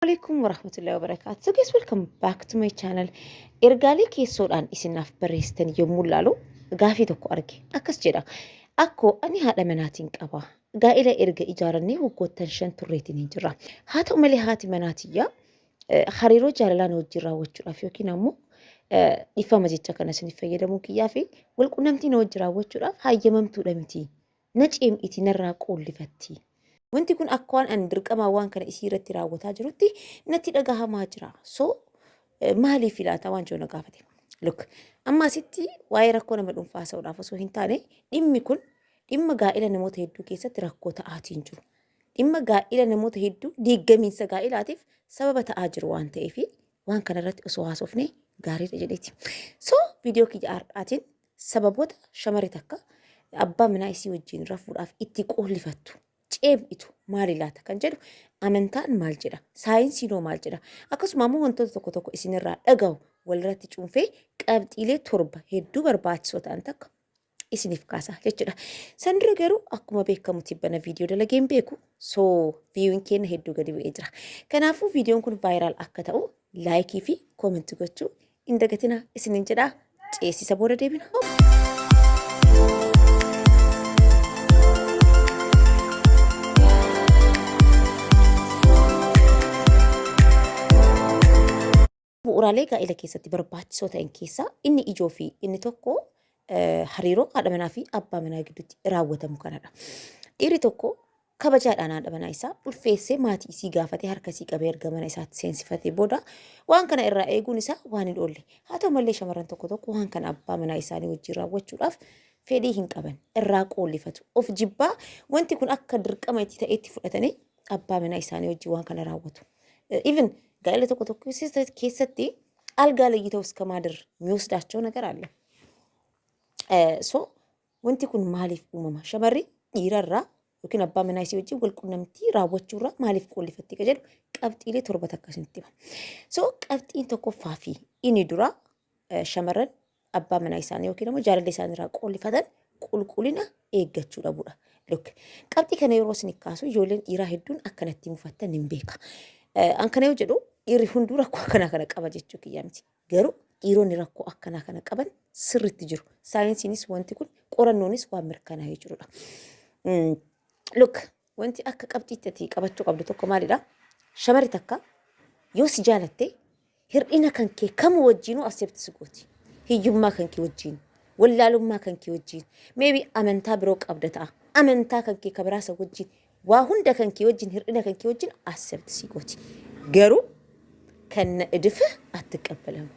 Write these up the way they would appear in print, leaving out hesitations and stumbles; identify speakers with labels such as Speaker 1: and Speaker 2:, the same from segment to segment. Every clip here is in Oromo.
Speaker 1: Assalamualaikum warahmatullahi wabarakatuh. So guys, welcome back to my channel. Ergaalee keessoodhaan isinaaf barreessitan yommuu laalu gaafii tokko arge. Akkas jedha. Akkoo ani haadha manaatiin qaba. Gaa'ela erga ijaarannee waggoottan 5 turreetiin hin jirra. Haa ta'u malee haati manaatiyyaa hariiroo jaalalaan wajjin raawwachuudhaaf yookiin ammoo dhifama jecha kana isiniif fayyadamuu kiyyaa fi walqunnamtii na wajjin raawwachuudhaaf hayyamamtuudha miti. Na ceem'iti narraa qoollifatti. Wanti kun akka waan an dirqamaa waan kana isii irratti raawwataa jirutti natti dhagahamaa jira. So maaliif ilaata waan joona gaafate. Look, amma asitti waa'ee rakkoo nama dhuunfaa haasa'uudhaaf osoo hin taane dhimmi kun dhimma gaa'ela namoota hedduu keessatti rakkoo ta'aatiin jiru. Dhimma gaa'ela namoota hedduu diiggamiinsa gaa'ilaatiif sababa ta'aa jiru waan ta'eef waan kana irratti osoo haasofne gaariidha jedheeti. So viidiyoo kiyya har'aatiin sababoota shamarri takka abbaa manaa isii wajjin rafuudhaaf itti qoollifattu. Ceem'itu maali laata kan jedhu amantaan maal jedha saayinsiinoo maal jedha akkasuma ammoo wantoota tokko tokko isinirraa dhagahu walirratti cuunfee qabxiilee 7 hedduu barbaachisoo ta'an takka isiniif kaasa jechuudha. Sandira garuu akkuma beekamu tibbana viidiyoo dalageen beeku soo viiyuun keenya hedduu gadi bu'ee jira. Kanaafuu viidiyoon kun vaayiraal akka ta'u laayikii fi koomentii gochuu hin dagatinaa isiniin jedha. Ceesisa booda deebina. Bu'uuraalee gaa'ela keessatti barbaachisoo ta'an keessaa inni ijoo fi inni tokko hariiroo haadha manaa fi abbaa manaa gidduutti raawwatamu kanadha. Dhiirri tokko kabajaadhaan haadha manaa isaa ulfeessee maatii isii gaafatee harka isii qabee erga mana isaatti seensifatee booda waan kana irraa eeguun isaa waan hin oolle. Haa ta'u malee shamarran tokko tokko waan kana abbaa manaa isaanii wajjin raawwachuudhaaf fedhii hin qaban irraa qoollifatu. Of jibbaa wanti kun akka dirqama itti ta'etti fudhatanii abbaa manaa isaanii wajjin waan kana raawwatu. Even gaa'ela tokko tokko keessatti algaa ለይተው እስከ ማደር የሚወስዳቸው ነገር አለ። ሶ wanti kun maaliif uumama? Shamarri dhiirarraa yookiin abbaa manaa isii wajjin walqunnamtii raawwachuurraa maaliif qoollifatti ka jedhu qabxiilee 7 akkasitti hima. So qabxiin tokkoffaa fi inni dura shamarran abbaa manaa isaanii yookiin ammoo jaalallee isaaniirraa qoollifatan qulqullina eeggachuu dhabuudha. Look, qabxii kana yeroo isin kaasu ijoolleen dhiiraa hedduun akkanatti mufattan hin beeka. An kana yoo jedhu dhiirri hunduu rakkoo akkanaa kana qaba jechuu kiyyaa miti. Garuu dhiironni rakkoo akkanaa kana qaban sirriitti jiru. Saayinsiinis wanti kun qorannoonis waan mirkanaa'ee jirudha. Look, wanti akka qabxiitti qabachuu qabdu tokko maalidha? Shamarri takka yoo si jaalatte hir'ina kan kee kamuu wajjinuu asseebti gooti. Hiyyummaa kan kee wajjin, wallaalummaa kan kee wajjin, maybe amantaa biroo qabda ta'a. Amantaa kan kee kabiraasa wajjin, waa hunda kan kee wajjin, hir'ina kan kee wajjin asseebti gooti. Garuu kan idfa attiqabbalamu.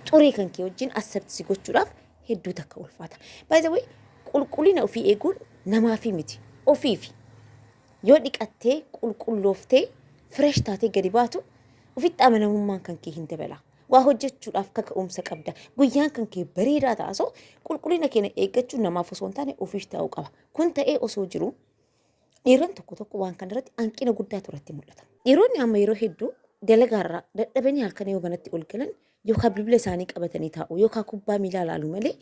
Speaker 1: Xurii kan kee wajjin asseebti gochuudhaaf hedduu takka ulfaata. By the way, qulqullina ofii eeguun namaafi miti. Ofiifi. Yoo dhiqattee qulqullooftee fresh taatee gadi baatu ofitti amanamummaan kan kee hin dabala. Waa hojjechuudhaaf kaka'umsa qabda. Guyyaan kan kee bareedaa taasoo qulqullina keenya eeggachuun namaaf osoo hin taane ofiif ta'uu qaba. Kun ta'ee osoo jiru dhiironni tokko tokko waan kana irratti hanqina guddaa turatti mul'ata. Dhiironni amma yeroo hedduu dalagaarraa dadhabanii halkan yoo manatti ol galan yookaan bilbila isaanii qabatanii taa'u yookaan kubbaa miilaa ilaalu malee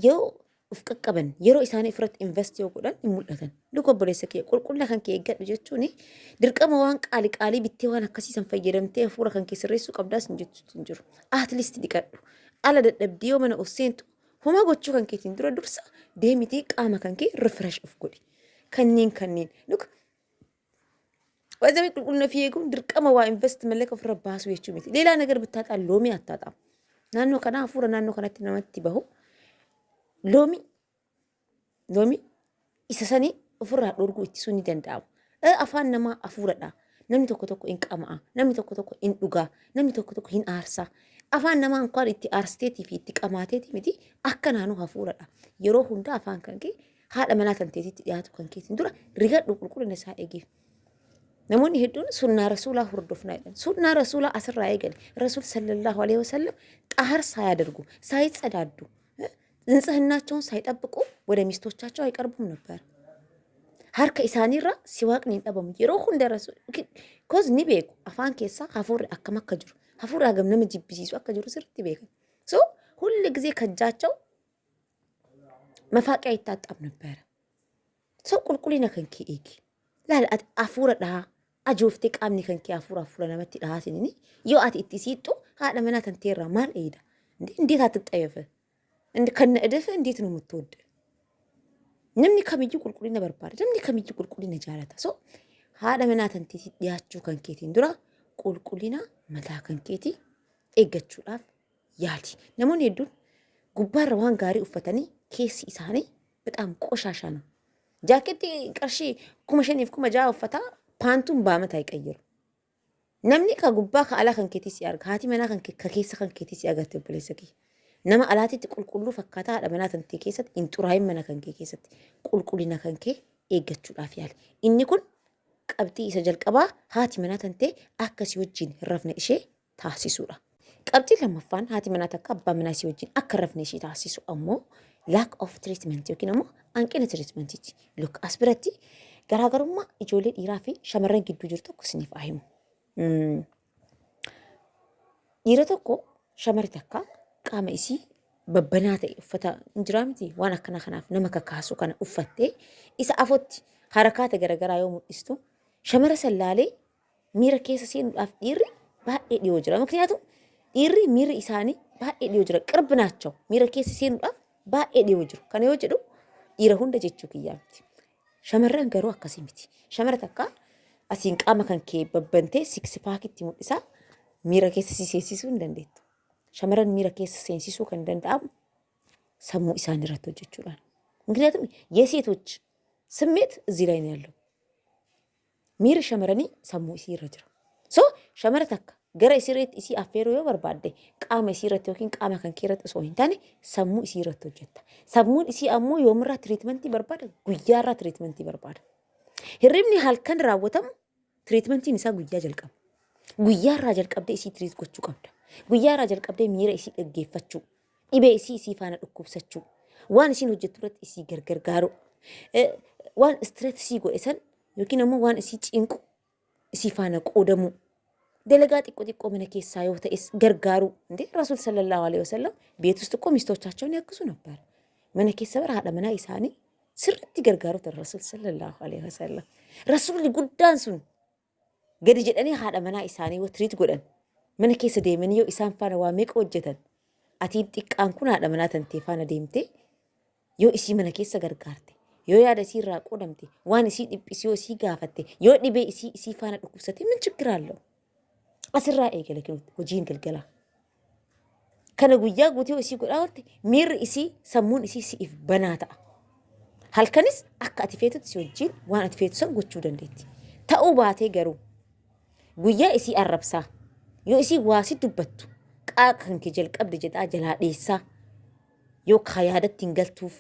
Speaker 1: yoo of qaqqaban yeroo isaanii irratti invest yoo godhan hin mul'atan. Luka obboleessa kee qulqullina kan kee eeggadhu jechuun dirqama waan qaalii bittee waan akkasiisan fayyadamtee hafuura kan kee sirreessuu qabdaas hin jettu hin jiru. At least dhiqadhu. Ala dadhabdii yoo mana of seentu homaa gochuu kan keetiin dura dursa deemitii qaama kan kee refresh of godhi. Kanneen luka ወዘቤ ቁልቁልና ፊየጉን ድርቀማ ዋ ኢንቨስት መለከ ፍረ ባሱ የቹ ሚቲ ሌላ ነገር ብታጣ ሎሚ አታጣ ናኖ ከና አፉረ ናኖ ከናት ነመት በሁ ሎሚ ኢሰሰኒ ፍራ ዶርጉ ኢትሱኒ ደንዳው አፋን ነማ አፉረዳ ነሚ ቶኮ ቶኮ ኢንቃማ ነሚ ቶኮ ቶኮ ኢንዱጋ ነሚ ቶኮ ቶኮ ሂን አርሳ አፋን ነማ እንኳን ኢቲ አርስቴቲ ፊ ኢቲ ቀማቴቲ ሚቲ አከናኑ አፉረዳ የሮ ሁንዳ አፋን ከንኬ ሃደ መናተን ቴቲ ያቱ ከንኬ እንዱራ ሪገዱ ቁልቁልና ሳኤጊ namoonni hedduun sunnaa rasuulaa hordofnaa jedhan. Sunnaa rasuulaa asirraa eegale. Rasuul sallallahu alaihi wasallam xahar ሳያደርጉ ሳይጸዳዱ ንጽህናቸውን ሳይጠብቁ ወደ ሚስቶቻቸው አይቀርቡም ነበር። harka isaaniirra siwaaqni dhabamu yeroo hunda rasuul koz ni beeku afaan keessa hafuurri akkam akka jiru hafuurri hagam nama jibbisiisu akka jiru sirriitti beekan. So ሁሉ ጊዜ ከጃቸው መፋቂያ ይታጠብ ነበር። ሰው ቁልቁሊና ከንኪ ኤጊ ላል አፉረዳ ajooftee qaamni kan kee hafuura namatti dhahaatin yoo ati itti siixxu haadha manaa tan teerraa maal eeda እንዴት አትጠየፈ ከነ እደፈ እንዴት ነው የምትወድ namni kamiyyuu qulqullina barbaada namni kamiyyuu qulqullina jaalata so haadha manaa tan teetii dhiyaachuu kan keetiin dura qulqullina mataa kan keetii eeggachuudhaaf yaali namoonni hedduun gubbaarra waan gaarii uffatanii keessi isaanii በጣም ቆሻሻ ነው ጃኬት ቀርሺ kuma shaniif kuma ja'a uffata paantuun baamata አይቀይሩ namni ka gubbaa ka alaa kan keetii si arga haati manaa kan ka keessa kan keetii si agarte obboleessa kee nama alaatitti qulqulluu fakkaataa haadha manaa tan tee keessatti hin xuraa'in mana kan kee keessatti qulqullina kan kee eeggachuudhaaf yaali inni kun qabxii isa jalqabaa haati manaa tan tee akka si wajjin hin rafne ishee taasisuudha qabxii lammaffaan haati manaa takka abbaa manaa si wajjin akka hin rafne ishee taasisu ammoo lack of treatment yookiin ammoo hanqina treatmentiiti look as biratti garaagarummaa ijoollee dhiiraa fi shamarran gidduu jiru tokko isiniif haa himu dhiira tokko shamarri takka qaama isii babbanaa ta'e uffata injiraa miti waan akkana kanaaf nama kakaasu kana uffattee isa afotti harakaata garagaraa yoo mul'istu shamara sallaalee miira keessa seenuudhaaf dhiirri baay'ee dhiyoo jira ምክንያቱም dhiirri miirri isaanii baay'ee dhiyoo jira qirbinaachoo miira keessa seenuudhaaf baay'ee dhiyoo jiru kana yoo jedhu dhiira hunda jechuu kiyyaa miti shamarran garuu akkasii miti shamara takka asiin qaama kan kee babbantee siksi paakitti mul'isaa miira keessa si seensisuu hin dandeettu shamarran miira keessa seensisuu kan danda'amu sammuu isaan irratti hojjechuudhaan ምክንያቱም የሴቶች ስሜት እዚህ ላይ ነው ያለው ሚር ሸመረኒ ሰሙ ሲራ ጅራ ሶ ሸመረ ተካ ገረ ሲረት እሲ አፌሮ ዮ በርባደ ቃመ ሲረት ወኪን ቃመ ከን ኪረት ሶ ሂንታኔ ሰሙ ሲረት ሆጀታ ሰሙን እሲ አሞ የምራ ትሪትመንት በርባደ ጉያራ ትሪትመንት በርባደ hirribni halkan raawwatamu treatmentiin isaa guyyaa jalqaba guyyaarraa jalqabdee isii treat gochuu qabda guyyaarraa jalqabdee miira isii dhaggeeffachuu dhibee isii faana dhukkubsachuu waan isiin hojjettu irratti isii gargaaru waan stress isii godhe san yookiin ammoo waan isii cinqu isii faana qoodamu dalagaa xiqqoo mana keessaa yoo ta'es gargaaru እንዴ ረሱል ሰለላሁ ዐለይሂ ወሰለም ቤት ውስጥ እኮ ሚስቶቻቸውን ያግዙ ነበር mana keessa bara haadha manaa isaanii sirriitti gargaaru tar rasul sallallahu alaihi wasallam rasulli guddaan sun gadi jedhanii haadha manaa isaanii yoo triit godhan mana keessa deemanii yoo isaan faana waa meeqa hojjetan atiin xiqqaan kun haadha manaa tantee faana deemte yoo isii mana keessa gargaarte yoo yaada isii irraa qoodamte waan isii dhiphisi yoo isii gaafatte yoo dhibee isii faana dhukkubsate min ችግር አለው asirraa eegale hojiin galgala kana guyyaa guutuu isii godhaa oolte miirri isii sammuun isii siif banaa ta'a halkanis akka ati feetutti si wajjin waan ati feetu san gochuu dandeetti ta'uu baatee garuu guyyaa isii arrabsaa yoo isii waasi dubbattu qaaqa kan kee jalqabde jedhaa jalaa dheessaa yoo kaa yaadatti hin galtuuf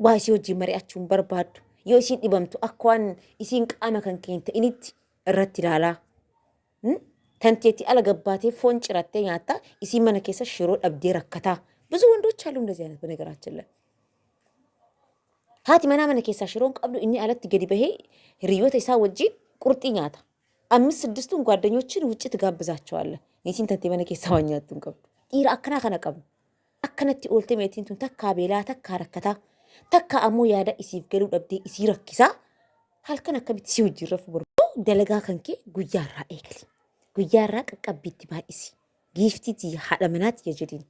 Speaker 1: waa isii wajjin mari'achuun barbaaddu yoo isiin dhibamtu akka waan isiin qaama kan kee hin ta'initti irratti ilaalaa tanteetti ala gabbaatee foon cirattee nyaattaa isii mana keessa shiroo dhabdee rakkataa ብዙ ወንዶች አሉ እንደዚህ አይነት በነገራችን ላይ haati manaa mana keessaa shiroon qabdu inni alatti gadi bahee hiriyoota isaa wajjin qurxii nyaata 5-6 ጓደኞችን ውጪ ትጋብዛቸዋለህ ኒቲን ተንቴ mana keessaa waan nyaattu qabdu dhiira akkana kana qabu akkanatti oolte meetiin tun takka beelaa takka rakkataa takka ammoo yaada isiif galuu dhabdee isii rakkisaa halkan akkamitti si wajjin rafu barbaadu dalagaa kan kee guyyaarraa eegali guyyaarraa qaqqabbiitti baay'isi giiftiiti haadha manaati jedhin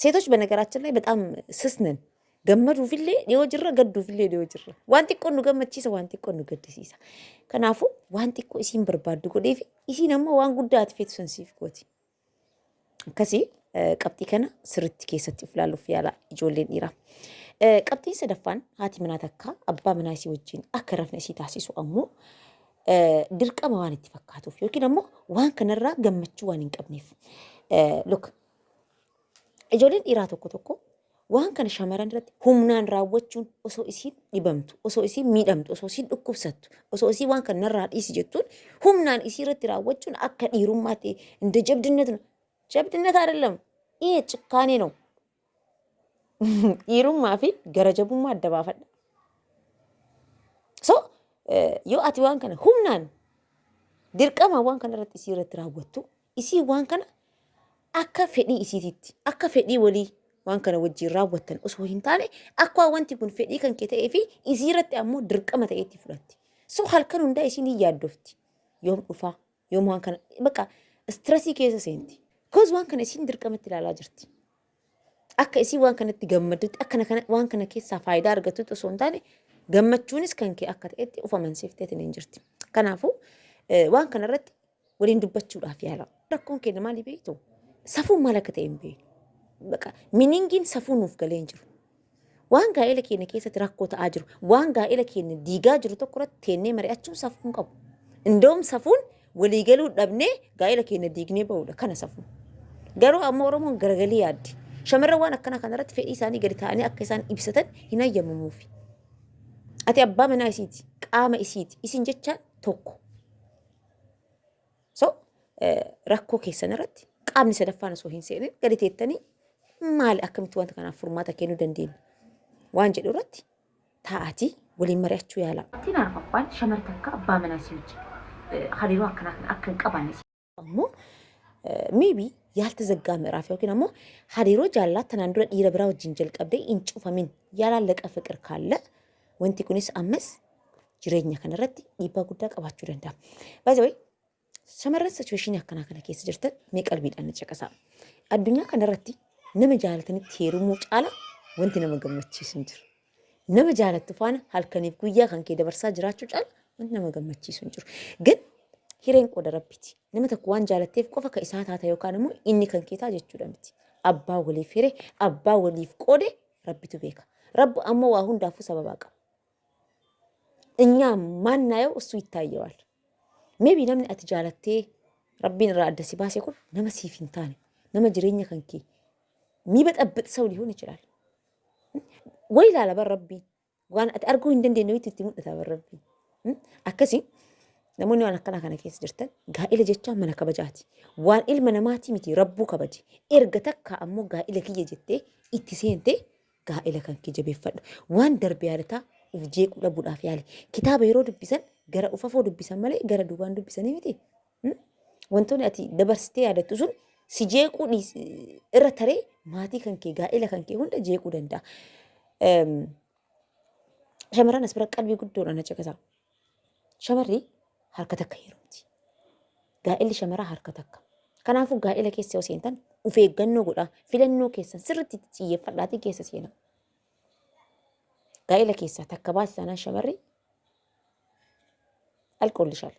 Speaker 1: ሴቶች በነገራችን ላይ በጣም ስስ ነን ገመዱፊሌ ዲዮ ጅራ ገዱፊሌ ዲዮ ጅራ ዋን xiqqoo nu gammachiisa waan xiqqoo nu gaddisiisa kanaafu waan xiqqoo isiin barbaaddu godheef isiin ammoo waan guddaa ati feetu san siif gooti akkasii qabxii kana sirriitti keessatti ilaaluuf yaala ijoolleen dhiiraa qabxiin sadaffaan haati manaa takka abbaa manaa isii wajjin akka rafne isii taasisu ammoo dirqama waan itti fakkaatuuf yookiin ammoo waan kanarraa gammachuu waan hin qabneef look ijoolleen dhiiraa tokko waan kana shamaran irratti humnaan raawwachuun osoo isiin dhibamtu osoo isiin miidhamtu osoo isiin dhukkubsattu osoo isii waan kana narraa dhiisi jettuun humnaan isii irratti raawwachuun akka dhiirummaatti እንደ ጀብድነት አይደለም ይሄ ጭካኔ ነው dhiirummaa fi garajabummaa adda baafadha so yoo ati waan kana humnaan dirqama waan kana irratti isii irratti raawwattu isii waan kana akka fedhii isiititti akka fedhii walii waan kana wajjin raawwattan osoo hin taane akka wanti kun fedhii kan kee ta'ee fi isii irratti ammoo dirqama ta'etti fudhatti so halkan hundaa isiin hin yaaddofti yoom dhufaa yoom waan kana bakka stressii keessa seenti. Koos waan kana isiin dirqamatti ilaalaa jirti. Akka isii waan kanatti gammaddutti akkana kana waan kana keessaa faayidaa argattutti osoo hin taane gammachuunis kan kee akka ta'etti of amansiifteetiin hin jirti. Kanaafuu waan kanarratti waliin dubbachuudhaaf yaala. Rakkoon keenya maali beektu? Safuun maal akka ta'e hin beeknu. Bakka miningiin safuu nuuf galee hin jiru. Waan gaa'ela keenya keessatti rakkoo ta'aa jiru, waan gaa'ela keenya diigaa jiru tokko irratti teennee mari'achuun safuun qabu. Indoom safuun waliigaluu dhabnee gaa'ela keenya diignee bahuudha kana safuun. Garuu ammoo Oromoon garagalii yaaddi. Shamarran waan akkana kanarratti fedhii isaanii gadi ta'anii akka isaan ibsatan hin hayyamamuufi. Ati abbaa manaa isiiti, qaama isiiti, isin jechaan tokko. So rakkoo keessan irratti qaamni sadaffaan osoo hin seenin gadi teettanii maali akkamitti wanta kanaaf furmaata kennuu dandeenya? Waan jedhu irratti taa'atii waliin mari'achuu yaala. Tiin arfaffaan shamarran akka abbaa manaa isii wajjin hariiroo akkanaa kana akka hin qabaanne ammoo maybe yaaltazaggaa ምዕራፍ yookiin ammoo hariiroo jaalalaa tanaan dura dhiira biraa wajjin jalqabdee hin cufamin yaalallaqa fiqir kaalla wanti kunis ammas jireenya kanarratti dhiibbaa guddaa qabaachuu danda'a. By the way, shamarran situation akkanaa kana keessa jirtan mee qalbiidhaan caqasaa. Addunyaa kanarratti nama jaalatanitti heerumuu caala wanti nama gammachiisu hin jiru. Nama jaalattu faana halkaniif guyyaa kan kee dabarsaa jiraachuu caala wanti nama gammachiisu hin jiru. Gan hireen qooda rabbiiti. Nama tokko waan jaalatteef qofa ka isaa taata yookaan immoo inni kan keetaa jechuudha miti. Abbaa waliif hiree, abbaa waliif qoode rabbitu beeka. Rabbi ammoo waa hundaafuu sababaa qaba. እኛ ማናየው እሱ ይታየዋል። ሜቢ namni ati jaalattee rabbiin irraa adda si baase kun nama siif hin taane, nama jireenya kan kee miidhaxabbax ሰው ሊሆን ይችላል። ወይ ilaala bar rabbii waan ati arguu hin dandeenye itti mul'ata bar rabbii. Akkasii namoonni waan akkana kana keessa jirtan gaa'ila jechaan mana kabajaati. Waan ilma namaati miti rabbuu kabaji. Erga takka ammoo gaa'ila kiyya jettee itti seentee gaa'ila kan kee jabeeffadhu. Waan darbe yaadataa uf jeequu dhabuudhaaf yaali. Kitaaba yeroo dubbisan gara ufafoo dubbisan malee gara duubaan dubbisanii miti. Wantoonni ati dabarsitee yaadattu sun si jeequu irra taree maatii kan kee gaa'ila kan kee hunda jeequu danda'a. Shamarran as bira qalbii guddoodhaan na caqasaa. Shamarri harka takka heerumti. Gaa'illi shamaraa harka takka. Kanaafuu gaa'ila keessa yoo seentan of eeggannoo godhaa. Filannoo keessan sirriitti xiyyeeffadhaatii keessa seenaa. Gaa'ila keessaa takka baasisanaan shamarri alkoollishaal.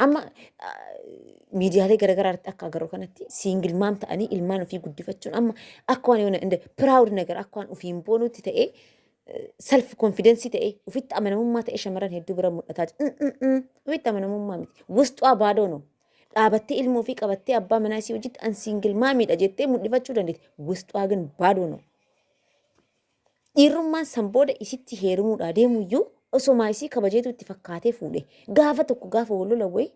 Speaker 1: Amma miidiyaalee garaagaraa irratti akka agarru kanatti siingil maam ta'anii ilmaan ofii guddifachuun amma akka waan yoona piraawud nagar akka waan ofiin boonutti ta'ee self confidensii ta'ee ofitti amanamummaa ta'ee shamarran hedduu bira mul'ataa jira. Ofitti amanamummaa miti. Wusxuwaa baadoo no. Dhaabattee ilmoo ofii qabattee abbaa manaa isii hojiitti an siingil maamiidha jettee mul'ifachuu dandeetti. Wusxuwaa ግን baadoo no. Dhiirummaan san booda isitti heerumuudhaa deemuyyuu osoo isii kabajeetu itti fakkaatee fuudhe. Gaafa tokko gaafa wal lola wayii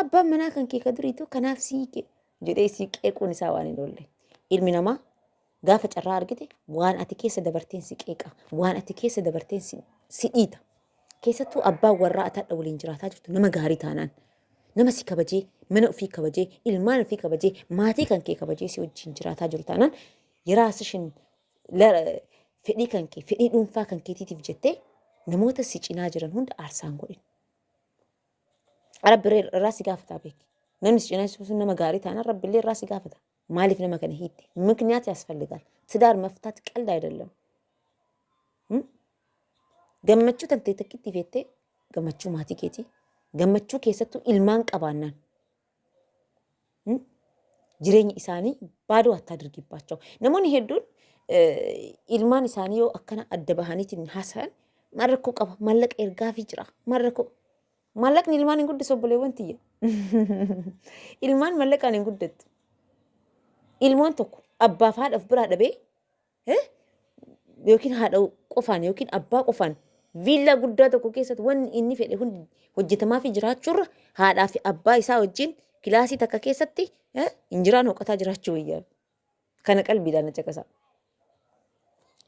Speaker 1: abbaan manaa kan kee ka duriitu kanaaf siike jedhee isii qeequun isaa waan hin oolle. Ilmi namaa gaafa carraa argite waan ati keessa dabarteen si qeeqa. Waan ati keessa dabarteen si dhiita. Keessattuu abbaan warraa ataadha waliin jiraataa jirtu nama gaarii taanaan. Nama si kabajee, mana ofii kabajee, ilmaan ofii kabajee, maatii kan kee kabajee si wajjin jiraataa jiru taanaan yeraasishin fedhii kan kee, fedhii dhuunfaa kan keetiitiif jettee namoota si cinaa jiran hunda aarsaan godhin. Rabbi irraa si gaafataa beeki. Namni si cinaa sun nama gaarii taanaan rabbillee irraa si gaafata. Maaliif nama kana hiitte? Miknyaat ያስፈልጋል. ትዳር መፍታት ቀልድ አይደለም። Gammachuu tantee takkitti feettee gammachuu maatii keetii. Gammachuu keessattuu ilmaan qabaannaan. Jireenya isaanii baaduu attaa dirgibbaachuu. Namoonni hedduun ilmaan isaanii yoo akkana adda bahaniitiin haasa'an maal rakkoo qaba? Maallaqa ergaafii jira. Maal rakkoo? Maallaqni ilmaan hin guddisu obboleewwan tiyya. Ilmaan maallaqaan hin guddattu. Ilmoon tokko abbaaf haadhaaf biraa dhabee yookiin haadha qofaan yookiin abbaa qofaan viillaa guddaa tokko keessatti wanni inni fedhe hundi hojjetamaa fi jiraachuurra haadhaa fi abbaa isaa wajjin kilaasii takka keessatti injiraan hoqataa jiraachuu wayyaa. Kana qalbiidhaan na caqasaa.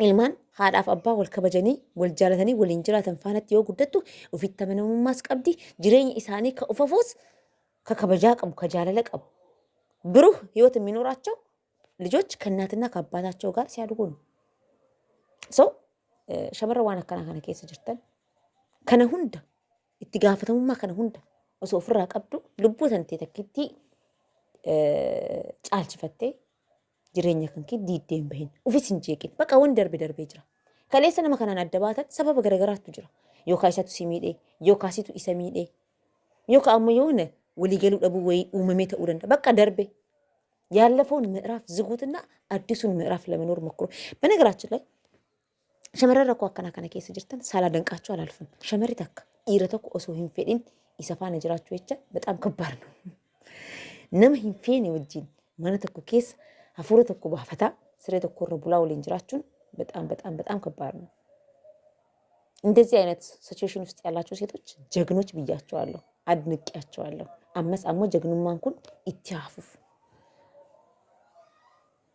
Speaker 1: Ilmaan haadhaaf abbaa wal kabajanii wal jaalatanii waliin jiraatan faanatti yoo guddattu ofitti amanamummaas qabdi. Jireenya isaanii ka ufafuus ka kabajaa qabu ka jaalala qabu. ብሩህ ህይወት የሚኖራቸው ልጆች ከእናትና ከአባታቸው ጋር ሲያድጉ ነው። ሰው ሸመረ ዋና ከና ከነ ኬስ ጅርተን ከነ ሁንዳ ኢትጋፈተሙማ ከነ ሁንዳ osoo ofirraa qabdu lubbuu tantee takkitti caalchifattee jireenya kan kee diiddeen bahin ufis hin jeeqin bakka waan darbee jira. Kaleessa nama kanaan adda baatan sababa garagaraatu jira. Yookaan isatu si miidhee yookaan situ isa miidhee yookaan ammoo yoona waliigaluu dhabuu wayii uumamee ta'uu danda'a. Bakka darbe ያለፈውን ምዕራፍ ዝጉትና አዲሱን ምዕራፍ ለመኖር ሞክሩ። በነገራችን ላይ ሸመረረ እኮ አከና ከነ ኬስ ጅርተን ሳላደንቃችሁ አላልፍም። ሸመሪ ተካ ኢረተኮ ኦሶ ሂንፌዲን ኢሰፋነ ጅራችሁ የቻ በጣም ከባድ ነው። ነም ሂንፌን ወጂን ማለት እኮ ኬስ አፉረት እኮ ባፈታ ስሬት እኮ ረቡላው ሊንጅራችሁን በጣም ከባድ ነው። እንደዚህ አይነት ሲቹዌሽን ውስጥ ያላችሁ ሴቶች ጀግኖች ብያቸዋለሁ፣ አድንቄያቸዋለሁ። አመስ አሞ ጀግኑማን ኩን ኢትያፉፍ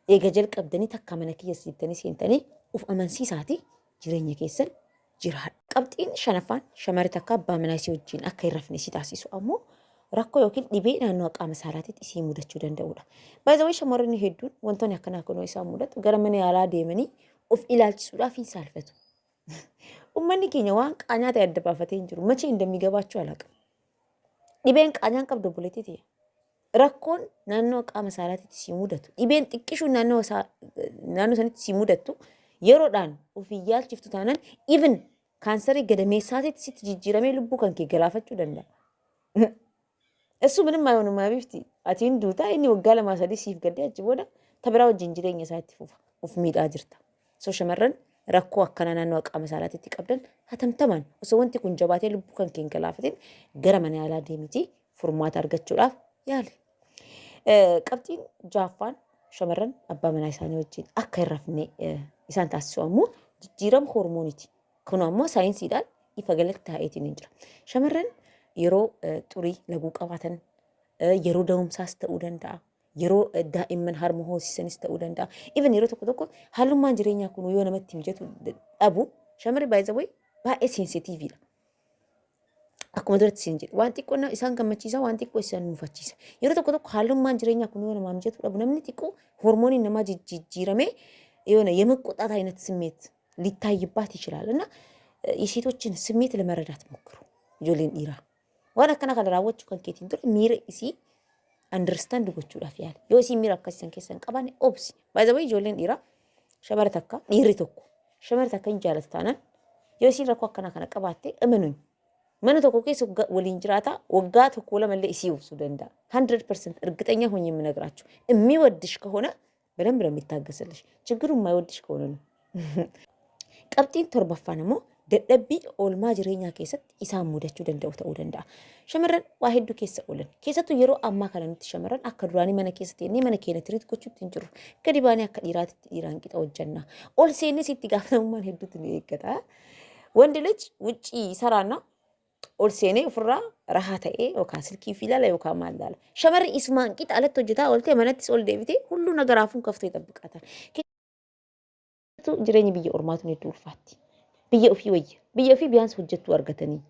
Speaker 1: eegajal qabdanii takka mana keessa sittanii seentanii uf amansiisaati jireenya keessan jiraadha. Qabxiin shanaffaan shamarri takka abbaa manaa isii wajjin akka hin rafne si taasisu ammoo rakkoo yookiin dhibee naannoo qaama saalaatiitti isii mudachuu danda'udha. Baay'ee shamarreen hedduun wantoonni akkanaa kunoo isaan mudatu gara mana yaalaa deemanii of ilaalchisuudhaaf hin saalfatu. Uummanni keenya waan qaanyaa ta'e adda baafatee hin jiru. Machee እንደሚገባችሁ አላውቅም. dhibeen qaanyaan qabdu buleetii ta'e. Rakkoon naannoo qaama saalaatiitti si mudatu dhibeen xiqqishuun naannoo sanitti si mudatu yeroodhaan ofii yaalchiftu taanaan even kaansarii gadameessaatiitti sitti jijjiiramee lubbuu kan kee galaafachuu danda'a. እሱ ምንም አይሆንም አቢፍቲ አቲን ዱታ እኒ ወጋለ ማሰዲ ሲፍ ገደ አጅ ቦዳ ተብራው ጅንጅለኛ ሳይትፉ ኡፍ ሚዳ ጅርታ ሶ ሸመረን ረኮ አከናናን ወቃ መሳላት ይቀብደን አተምተማን እሱ ወንቲ ኩንጀባቴ ልቡ ከን ከንከላፈቴን ገረመን ያላ ዴሚቲ ፎርማት አርገችው ዳፍ ያለ ቀብቲን ጃፋን ሸመረን አባ መናይ ሳኒ ወጪ አከረፍኔ ኢሳን ታስዋሙ ጅጅረም ሆርሞኒቲ ኩናሞ ሳይንስ ይዳል ይፈገለክታ አይቲን እንጅራ ሸመረን yeroo xurii laguu qabaatan yeroo da'umsaas ta'uu danda'a yeroo daa'imman harma hoosisanis ta'uu danda'a even yeroo tokko haalummaan jireenyaa kun yoo namatti mijatu dhabu shamarri baay'ee baay'ee sensitiiviidha. Akkuma duratti siin jedhe waan xiqqoo isaan gammachiisa waan xiqqoo isaan mufachiisa yeroo tokko haalummaan jireenyaa kun yoo namaa mijatu dhabu namni xiqqoo hormooniin namaa jijjiiramee የሆነ የመቆጣት አይነት ስሜት ሊታይባት ይችላል እና የሴቶችን ስሜት ለመረዳት ሞክሩ ጆሌን ኢራ وانا كنا قال راوچو كان كيتين دور مير اسي اندرستاند ጎቹ ዳፍ ያለ ዮሲ ሚራ ከሰን ከሰን ቀባኔ ኦብሲ ባይ ዘ ወይ ጆሌን ኢራ ሸመርተካ ኒሪቶኩ ሸመርተካ እንጃለታና ዮሲ ረኮ ከና ከና ቀባቴ እመኑኝ መነቶኮ ከሱ ወሊንጅራታ ወጋ ተኮ ለመለ ኢሲው ሱደንዳ 100% እርግጠኛ ሆኜ የምነግራችሁ የሚወድሽ ከሆነ በደንብ ነው የሚታገስልሽ ችግሩ የማይወድሽ ከሆነ ነው ቀብጢን ተርባፋነሞ dadhabbii oolmaa jireenyaa keessatti isaan mudachuu danda'u ta'uu danda'a. Shamarran waa hedduu keessa oolan. Keessattuu yeroo ammaa kana nuti shamarran akka duraanii mana keessatti inni mana keenya tiriit gochuutti hin jiru. Gadi baanee akka dhiiraatitti dhiiraan qixa hojjanna. Ol seennis itti gaafatamummaan hedduutu ni eeggata. Wandi lich wuccii saraana ol seenee ofirraa rahaa ta'ee yookaan silkii fi ilaala yookaan maal ilaala. Shamarri isumaan qixa alatti hojjetaa ooltee manattis ol deebitee hulluu nagaraafuun kaftee xabbiqaatan. Jireenyi biyya ormaatu ni ulfaatti. biyya ofii wayya biyya ofii biyaans hojjettu argatanii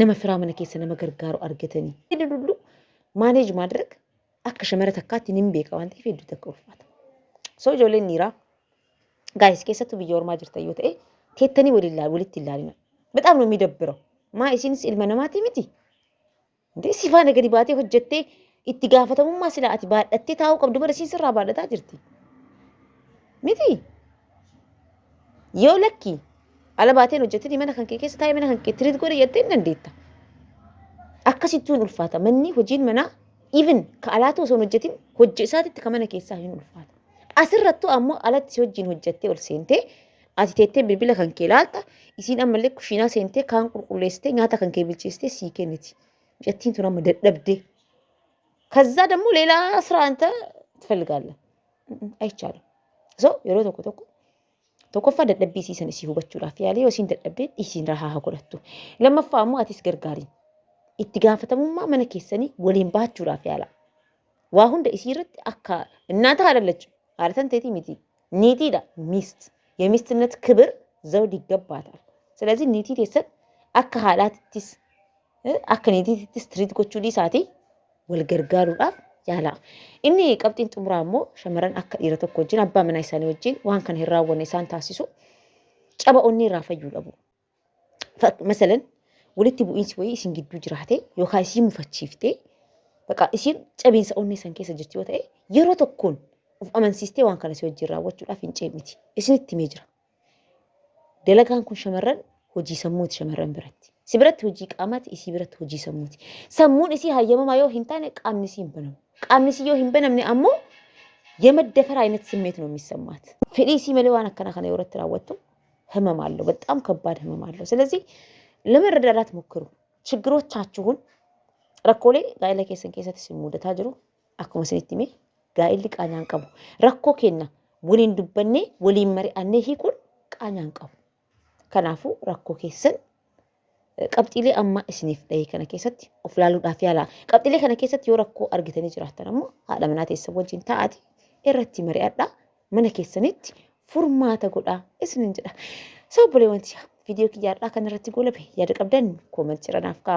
Speaker 1: nama firaa mana keessa nama gargaaru argatanii dudullu maaneej ማድረግ akka shamara takkaatti nin beeka waan ta'eef hedduu takka ulfaata soo ijoolleen dhiiraa gaayis keessattuu biyya ormaa jirtan yoo ta'e teettanii walitti ilaalina በጣም ነው የሚደብረው ማ isinis ilma namaati miti እንዴ ሲፋነ ገዲ ባቴ hojjettee itti gaafatamummaa sila ati baadhattee taa'uu qabdu bara siin sirraa baadhataa jirti miti yoo lakki ala baateen hojjetanii mana kan kee keessa taa'ee mana kan kee tiriit godhe jettee hin dandeetta. Akkasittuun ulfaata. Manni hojiin manaa even ka alaatu osoo hojjetin hojii isaatitti ka mana keessaa hin ulfaata. Asirrattuu ammoo alatti si wajjin hojjettee ol seentee ati teettee bilbila kan kee laalta isiin ammallee kushiinaa seentee kaan qulqulleessitee nyaata kan kee bilcheessitee sii kenniti. Jettiin tun amma dadhabdee. ከዛ ደግሞ ሌላ ስራ አንተ ትፈልጋለህ አይቻልም ሶ yeroo tokko tokkoffaa dadhabbii siisan isii hubachuudhaaf yaalee yoo isiin dadhabdeen isiin rahaa godhattu lammaffaa ammoo atis gargaariin itti gaafatamummaa mana keessanii waliin baachuudhaaf yaala waa hunda isii irratti akka እናንተ አይደለችም አርተን ቴቲ ሚቲ ኒቲዳ ሚስት የሚስትነት ክብር ዘውድ ይገባታል ስለዚህ ኒቲ ተሰጥ akka haalaattis akka ኒቲትስ ትሪት gochuu dhiisaati wal gargaaruudhaaf yaala inni qabxiin xumuraa immoo shamarran akka dhiira tokko wajjin abbaa manaa isaanii wajjin waan kana hin raawwanne isaan taasisu caba onni irraa fayyuu dhabu. Masalan walitti bu'iinsi wayii isin gidduu jiraate yookaan isin mufachiiftee baqa isin cabiinsa onnee san keessa jirti yoo ta'e yeroo tokkoon of amansiistee waan kana si wajjin raawwachuudhaaf hin ceemiti. Isinitti himee jira. Dalagaan kun shamarran hojii sammuuti shamarran biratti. Si biratti hojii qaamaati, isii biratti hojii sammuuti. Sammuun isii hayyamamaa yoo hin taane qaamni isii hin banamu. Qaamni isii yoo hin banamne ammoo የመደፈር አይነት ስሜት ነው የሚሰማት። ፍዲ ሲመለ ዋና ከና የወረት ተራወጡ ህመም አለው በጣም ከባድ ህመም አለው። ስለዚህ ለመረዳዳት ሞክሩ። ችግሮቻችሁን ረኮሌ ጋይለ ከሰን ከሰት ሲሙደታ ጅሩ አኩመ ሰኒቲሜ ጋይል ቃኛን ቀቡ ረኮ ኬና ወሊን ዱበኔ ወሊን መሪ አኔ ሂቁን ቃኛን ቀቡ ከናፉ ረኮ ከሰን ቀብጢሌ አማ እስኒፍ ላይ ከነ ከሰት ኦፍላሉ ዳፊያላ ቀብጢሌ ከነ ከሰት የረኮ አርግተኒ ጅራተነሞ አለምናት የሰቦጂን ታአቲ irratti mari'adha mana keessanitti furmaata godha isinin jedha sabbolee wanti viidiyoo kiyyaadha kan irratti goolabe yaada qabdan koomentii ranaaf kaa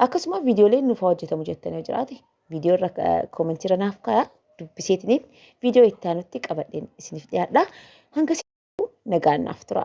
Speaker 1: akkasuma viidiyooleen nuuf hojjetamu jettanii jiraate viidiyoo irra koomentii ranaaf kaa dubbiseetiniif viidiyoo itti aanutti qabadheen isiniif dhiyaadha hanga nagaan naaf tura.